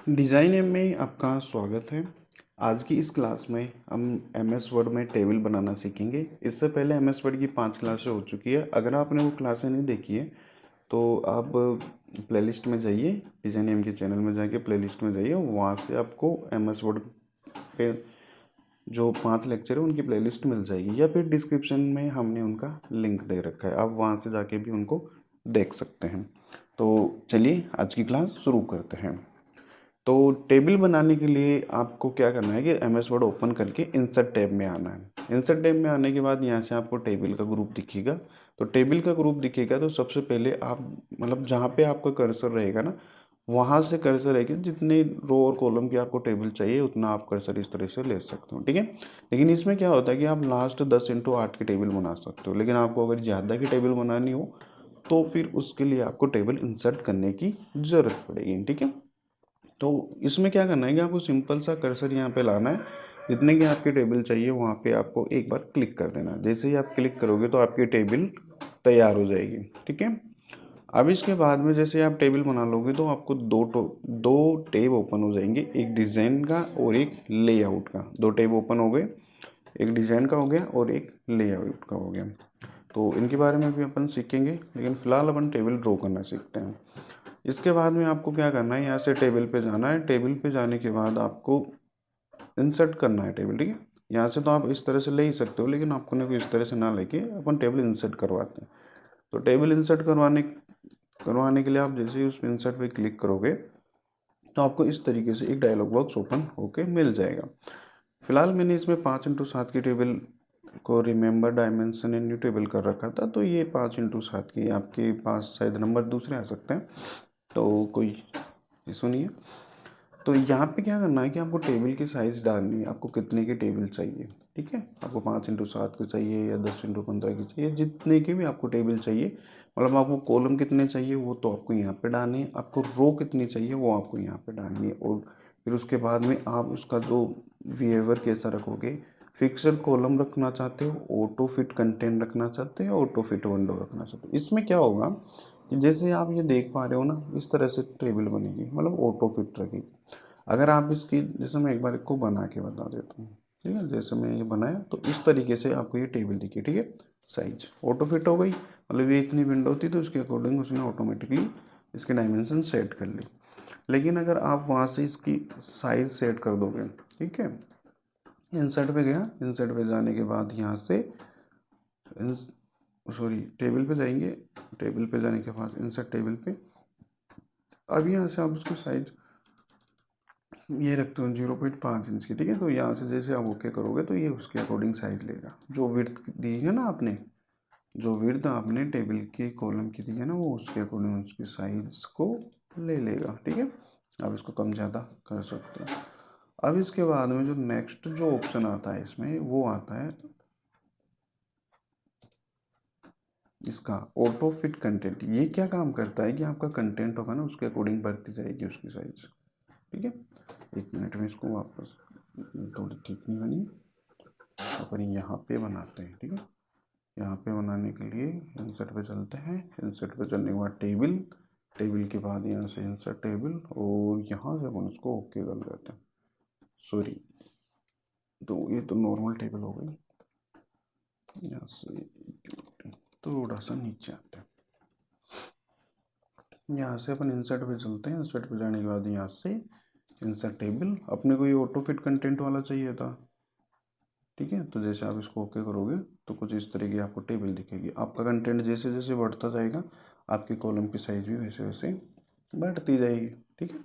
Design M में आपका स्वागत है। आज की इस क्लास में हम एम एस वर्ड में टेबल बनाना सीखेंगे। इससे पहले एम एस वर्ड की 5 क्लासें हो चुकी है। अगर आपने वो क्लासें नहीं देखी है तो आप प्लेलिस्ट में जाइए, डिज़ाइन एम के चैनल में जाके प्लेलिस्ट में जाइए, वहाँ से आपको एम एस वर्ड पे जो 5 लेक्चर है उनकी प्लेलिस्ट मिल जाएगी, या फिर डिस्क्रिप्शन में हमने उनका लिंक दे रखा है, आप वहाँ से जाके भी उनको देख सकते हैं। तो चलिए आज की क्लास शुरू करते हैं। तो टेबल बनाने के लिए आपको क्या करना है कि एम एस वर्ड ओपन करके इंसर्ट टैब में आना है। इंसर्ट टैब में आने के बाद यहाँ से आपको टेबल का ग्रुप दिखेगा। तो टेबल का ग्रुप दिखेगा तो सबसे पहले आप मतलब जहाँ पे आपका कर्सर रहेगा ना, वहाँ से कर्सर रहेगा, जितने रो और कॉलम की आपको टेबल चाहिए उतना आप कर्सर इस तरह से ले सकते हो, ठीक है। लेकिन इसमें क्या होता है कि आप लास्ट 10x8 की टेबल बना सकते हो, लेकिन आपको अगर ज़्यादा की टेबल बनानी हो तो फिर उसके लिए आपको टेबल इंसर्ट करने की ज़रूरत पड़ेगी, ठीक है। तो इसमें क्या करना है कि आपको सिंपल सा कर्सर यहाँ पे लाना है, जितने की आपकी टेबल चाहिए वहाँ पे आपको एक बार क्लिक कर देना है। जैसे ही आप क्लिक करोगे तो आपकी टेबल तैयार हो जाएगी, ठीक है। अब इसके बाद में जैसे आप टेबल बना लोगे तो आपको दो टैब ओपन हो जाएंगे, एक डिज़ाइन का और एक लेआउट का। दो टैब ओपन हो गए, एक डिज़ाइन का हो गया और एक लेआउट का हो गया। तो इनके बारे में भी अपन सीखेंगे, लेकिन फ़िलहाल अपन टेबल ड्रॉ करना सीखते हैं। इसके बाद में आपको क्या करना है, यहाँ से टेबल पे जाना है। टेबल पे जाने के बाद आपको इंसर्ट करना है टेबल, ठीक है। यहाँ से तो आप इस तरह से ले ही सकते हो, लेकिन आपको ना कोई इस तरह से ना लेके अपन टेबल इंसर्ट करवाते हैं। तो टेबल इंसर्ट करवाने के लिए आप जैसे ही उस इंसर्ट पे क्लिक करोगे तो आपको इस तरीके से एक डायलॉग बॉक्स ओपन होके मिल जाएगा। फिलहाल मैंने इसमें 5x7 की टेबल को remember dimension and new table कर रखा था, तो ये 5x7 की, आपके पास शायद नंबर दूसरे आ सकते हैं, तो कोई इशू नहीं है। तो यहाँ पे क्या करना है कि आपको टेबल की साइज़ डालनी है, आपको कितने की टेबल चाहिए, ठीक है। आपको 5x7 की चाहिए या 10x15 की चाहिए, जितने की भी आपको टेबल चाहिए। मतलब आपको कॉलम कितने चाहिए वो तो आपको यहाँ पे डालनी है, आपको रो कितनी चाहिए वो आपको यहाँ पे डालनी है। और फिर उसके बाद में आप उसका जो बिहेवियर कैसा रखोगे, फिक्सड कॉलम रखना चाहते हो, ऑटो फिट कंटेंट रखना चाहते हो, ऑटो फिट विंडो रखना चाहते हो। इसमें क्या होगा कि जैसे आप ये देख पा रहे हो ना, इस तरह से टेबल बनेगी, मतलब ऑटो फिट रहेगी। अगर आप इसकी, जैसे मैं एक बार इसको बना के बता देता हूँ, ठीक है। जैसे मैं ये बनाया तो इस तरीके से आपको ये टेबल दिखी, ठीक है। साइज ऑटो फिट हो गई, मतलब ये इतनी विंडो थी तो उसके अकॉर्डिंग उसने ऑटोमेटिकली इसके डायमेंशन सेट कर ली। लेकिन अगर आप वहाँ से इसकी साइज सेट कर दोगे, ठीक है। इंसर्ट पे गया, इंसर्ट पे जाने के बाद यहाँ से सॉरी टेबल पे जाएंगे, टेबल पे जाने के बाद इंसर्ट टेबल पे, अब यहाँ से आप उसकी साइज ये रखते हो 0.5 इंच की, ठीक है। तो यहाँ से जैसे आप ओके करोगे तो ये उसके अकॉर्डिंग साइज लेगा। जो विड्थ दी है ना आपने, जो विड्थ आपने टेबल के कॉलम की दी है ना, वो उसके अकॉर्डिंग उसकी साइज को ले लेगा, ठीक है। आप इसको कम ज़्यादा कर सकते हो। अब इसके बाद में जो नेक्स्ट जो ऑप्शन आता है इसमें, वो आता है इसका ऑटो फिट कंटेंट। ये क्या काम करता है कि आपका कंटेंट होगा ना, उसके अकॉर्डिंग बढ़ती जाएगी उसकी साइज, ठीक है। एक मिनट में इसको वापस, थोड़ी ठीक नहीं बनी, अपन यहाँ पे बनाते हैं, ठीक है। यहाँ पे बनाने के लिए इंसर्ट पे चलते हैं। इंसर्ट पे चलने के बाद टेबल, टेबल के बाद यहाँ से इंसर्ट टेबल, और यहाँ से अपन उसको ओके कर देते हैं। सॉरी, तो ये तो नॉर्मल टेबल हो गई। यहाँ से थोड़ा सा नीचे आते हैं, यहाँ से अपन इंसर्ट पे चलते हैं। इंसर्ट पे जाने के बाद यहाँ से इंसर्ट टेबल, अपने को ये ऑटो फिट कंटेंट वाला चाहिए था, ठीक है। तो जैसे आप इसको ओके करोगे तो कुछ इस तरह की आपको टेबल दिखेगी। आपका कंटेंट जैसे जैसे बढ़ता जाएगा आपकी कॉलम की साइज भी वैसे वैसे बढ़ती जाएगी, ठीक है।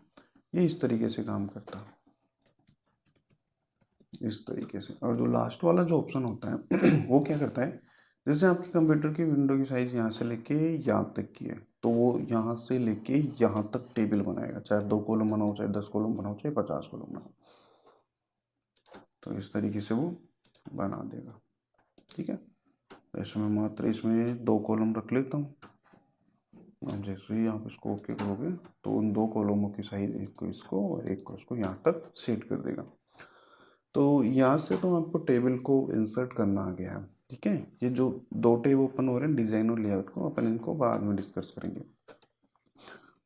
ये इस तरीके से काम करता है, इस तरीके से। और जो लास्ट वाला जो ऑप्शन होता है वो क्या करता है, जैसे आपके कंप्यूटर की विंडो की साइज़ यहाँ से लेके यहाँ तक की है, तो वो यहाँ से लेके यहाँ तक टेबल बनाएगा, चाहे 2 कॉलम बनाओ, चाहे 10 कॉलम बनाओ, चाहे 50 कॉलम बनाओ। तो इस तरीके से वो बना देगा, ठीक है। ऐसे में मात्र इसमें 2 कॉलम रख लेता हूँ। अब जैसे ही आप इसको ओके करोगे तो उन 2 कॉलमों की साइज, एक को इसको और एक को इसको यहाँ तक सेट कर देगा। तो यहाँ से तो आपको टेबल को इंसर्ट करना आ गया है, ठीक है। ये जो 2 टैब ओपन हो रहे हैं डिज़ाइन और लेआउट को, अपन इनको बाद में डिस्कस करेंगे।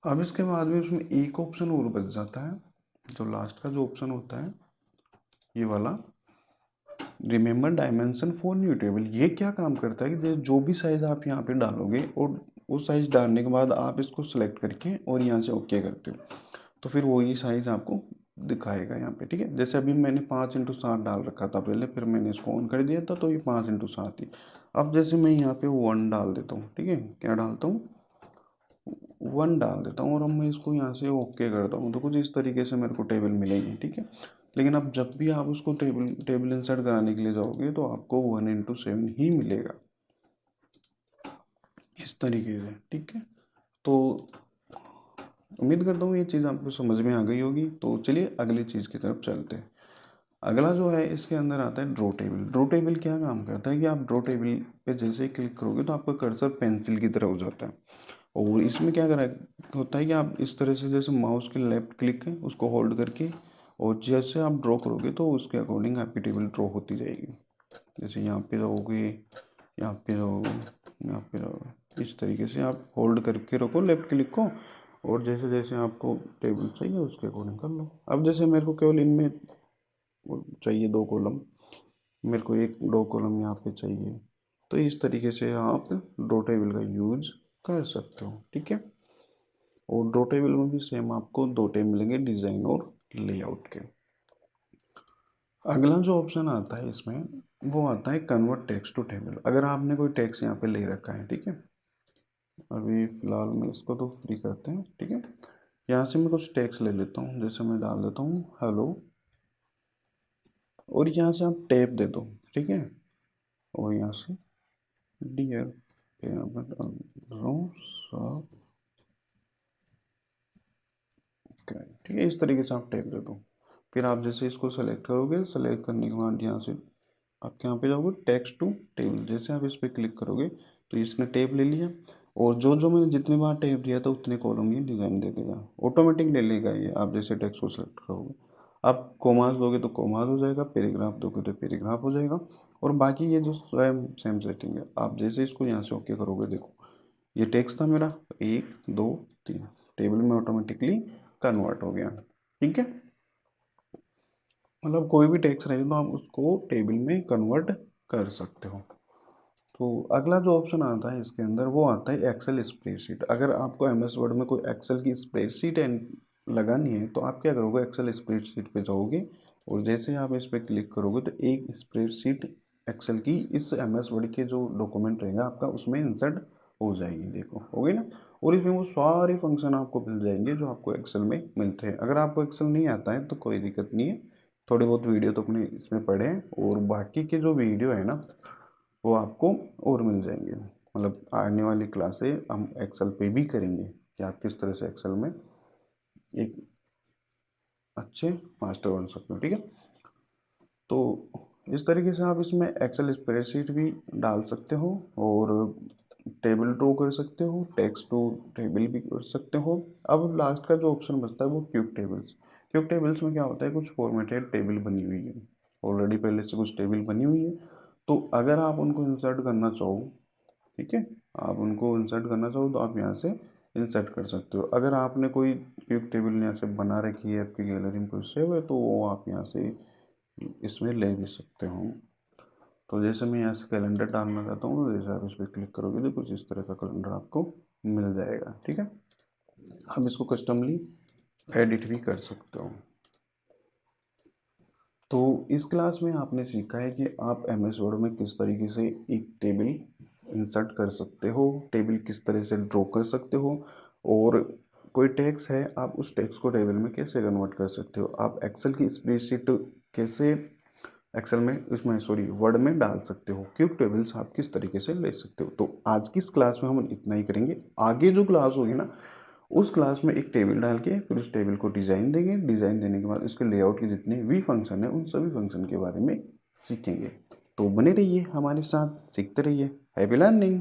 अब इसके बाद में उसमें एक ऑप्शन और बच जाता है, जो लास्ट का जो ऑप्शन होता है ये वाला, remember dimension for new table, ये क्या काम करता है कि जो भी साइज़ आप यहाँ पे डालोगे और उस साइज़ डालने के बाद आप इसको सेलेक्ट करके और यहाँ से ओके करते हो तो फिर वही साइज़ आपको दिखाएगा यहाँ पे, ठीक है। जैसे अभी मैंने 5x7 डाल रखा था पहले, फिर मैंने इसको ऑन कर दिया था तो ये 5x7 ही। अब जैसे मैं यहाँ पे 1 डाल देता हूँ, ठीक है, क्या डालता हूँ, 1 डाल देता हूँ और अब मैं इसको यहाँ से ओके करता हूँ तो कुछ इस तरीके से मेरे को टेबल मिलेगी, ठीक है। लेकिन अब जब भी आप उसको टेबल इंसर्ट कराने के लिए जाओगे तो आपको 1x7 ही मिलेगा इस तरीके से, ठीक है। तो उम्मीद करता हूँ ये चीज़ आपको समझ में आ गई होगी। तो चलिए अगली चीज़ की तरफ चलते हैं। अगला जो है इसके अंदर आता है ड्रॉ टेबल। ड्रॉ टेबल क्या काम करता है कि आप ड्रॉ टेबल पे जैसे ही क्लिक करोगे तो आपका कर्सर पेंसिल की तरह हो जाता है। और इसमें क्या करा होता है कि आप इस तरह से जैसे माउस के लेफ्ट क्लिक है उसको होल्ड करके और जैसे आप ड्रॉ करोगे तो उसके अकॉर्डिंग आपकी टेबल ड्रॉ होती जाएगी। जैसे यहाँ पे जाओगे, यहाँ पे जाओगे, यहाँ पे जाओगे, इस तरीके से आप होल्ड करके रखो लेफ्ट क्लिक को और जैसे जैसे आपको टेबल चाहिए उसके अकॉर्डिंग कर लो। अब जैसे मेरे को केवल इनमें चाहिए 2 कॉलम, मेरे को एक 2 कॉलम यहाँ पे चाहिए, तो इस तरीके से आप ड्रॉ टेबल का यूज कर सकते हो, ठीक है। और ड्रॉ टेबल में भी सेम आपको 2 टैब मिलेंगे, डिज़ाइन और लेआउट के। अगला जो ऑप्शन आता है इसमें वो आता है कन्वर्ट टेक्स्ट टू टेबल। अगर आपने कोई टेक्स्ट यहाँ पे ले रखा है, ठीक है, अभी फ़िलहाल में इसको तो फ्री करते हैं, ठीक है। यहाँ से मैं कुछ टेक्स्ट ले लेता हूँ, जैसे मैं डाल देता हूँ हेलो और यहाँ से आप टैब दे दो, ठीक है, और यहाँ से डियर, ठीक है, इस तरीके से आप टैब दे दो। फिर आप जैसे इसको सेलेक्ट करोगे, सेलेक्ट करने के बाद यहाँ से आप यहाँ पे जाओगे टेक्स्ट टू टेबल, जैसे आप इस पर क्लिक करोगे तो इसने टैब ले लिया और जो जो मैंने जितने बार टैब दिया था उतने कॉलम ये डिज़ाइन दे देगा, ऑटोमेटिक ले लेगा ये। आप जैसे टेक्स्ट को सेलेक्ट करोगे, आप कोमास दोगे तो कोमास हो जाएगा, पैराग्राफ दोगे तो पैराग्राफ हो जाएगा और बाकी ये जो स्वयं सेम सेटिंग है। आप जैसे इसको यहाँ से ओके करोगे, देखो ये टेक्स्ट था मेरा 1 2 3 टेबल में ऑटोमेटिकली कन्वर्ट हो गया, ठीक है। मतलब कोई भी टेक्स्ट रहे तो आप उसको टेबल में कन्वर्ट कर सकते हो। तो अगला जो ऑप्शन आता है इसके अंदर वो आता है एक्सेल स्प्रेडशीट। अगर आपको एमएस वर्ड में कोई एक्सेल की स्प्रेडशीट लगानी है तो आप क्या करोगे, एक्सेल स्प्रेडशीट पे जाओगे और जैसे आप इस पर क्लिक करोगे तो एक स्प्रेडशीट एक्सेल की इस एमएस वर्ड के जो डॉक्यूमेंट रहेगा आपका उसमें इंसर्ट हो जाएगी। देखो हो गई ना। और इसमें वो सारे फंक्शन आपको मिल जाएंगे जो आपको एक्सेल में मिलते हैं। अगर आपको एक्सेल नहीं आता है तो कोई दिक्कत नहीं है, थोड़ी बहुत वीडियो तो अपने इसमें पढ़े और बाकी के जो वीडियो है ना वो आपको और मिल जाएंगे। मतलब आने वाली क्लासे हम एक्सेल पे भी करेंगे कि आप किस तरह से एक्सेल में एक अच्छे मास्टर बन सकते हो, ठीक है। तो इस तरीके से आप इसमें एक्सेल स्प्रेडशीट भी डाल सकते हो और टेबल ड्रॉ कर सकते हो, टेक्स्ट टू टेबल भी कर सकते हो। अब लास्ट का जो ऑप्शन बचता है वो क्यूब टेबल्स। क्यूब टेबल्स में क्या होता है, कुछ फॉर्मेटेड टेबल बनी हुई है ऑलरेडी, पहले से कुछ टेबल बनी हुई है, तो अगर आप उनको इंसर्ट करना चाहो, ठीक है, आप उनको इंसर्ट करना चाहो तो आप यहाँ से इंसर्ट कर सकते हो। अगर आपने कोई क्यूब टेबल यहाँ से बना रखी है आपकी गैलरी में कोई सेव है तो वो आप यहाँ से इसमें ले भी सकते हो। तो जैसे मैं यहाँ से कैलेंडर डालना चाहता हूँ तो जैसे आप इस पर क्लिक करोगे तो कुछ इस तरह का कैलेंडर आपको मिल जाएगा, ठीक है। आप इसको कस्टमली एडिट भी कर सकते हो। तो इस क्लास में आपने सीखा है कि आप एमएस वर्ड में किस तरीके से एक टेबल इंसर्ट कर सकते हो, टेबल किस तरह से ड्रॉ कर सकते हो और कोई टेक्स्ट है आप उस टेक्स्ट को टेबल में कैसे कन्वर्ट कर सकते हो, आप एक्सेल की स्प्रेडशीट कैसे एक्सेल में इसमें सॉरी वर्ड में डाल सकते हो, क्यूब टेबल्स आप किस तरीके से ले सकते हो। तो आज की इस क्लास में हम इतना ही करेंगे। आगे जो क्लास होगी ना उस क्लास में एक टेबल डाल के फिर उस टेबल को डिज़ाइन देंगे, डिज़ाइन देने के बाद उसके लेआउट के जितने भी फंक्शन है उन सभी फंक्शन के बारे में सीखेंगे। तो बने रहिए हमारे साथ, सीखते रहिए। Happy learning.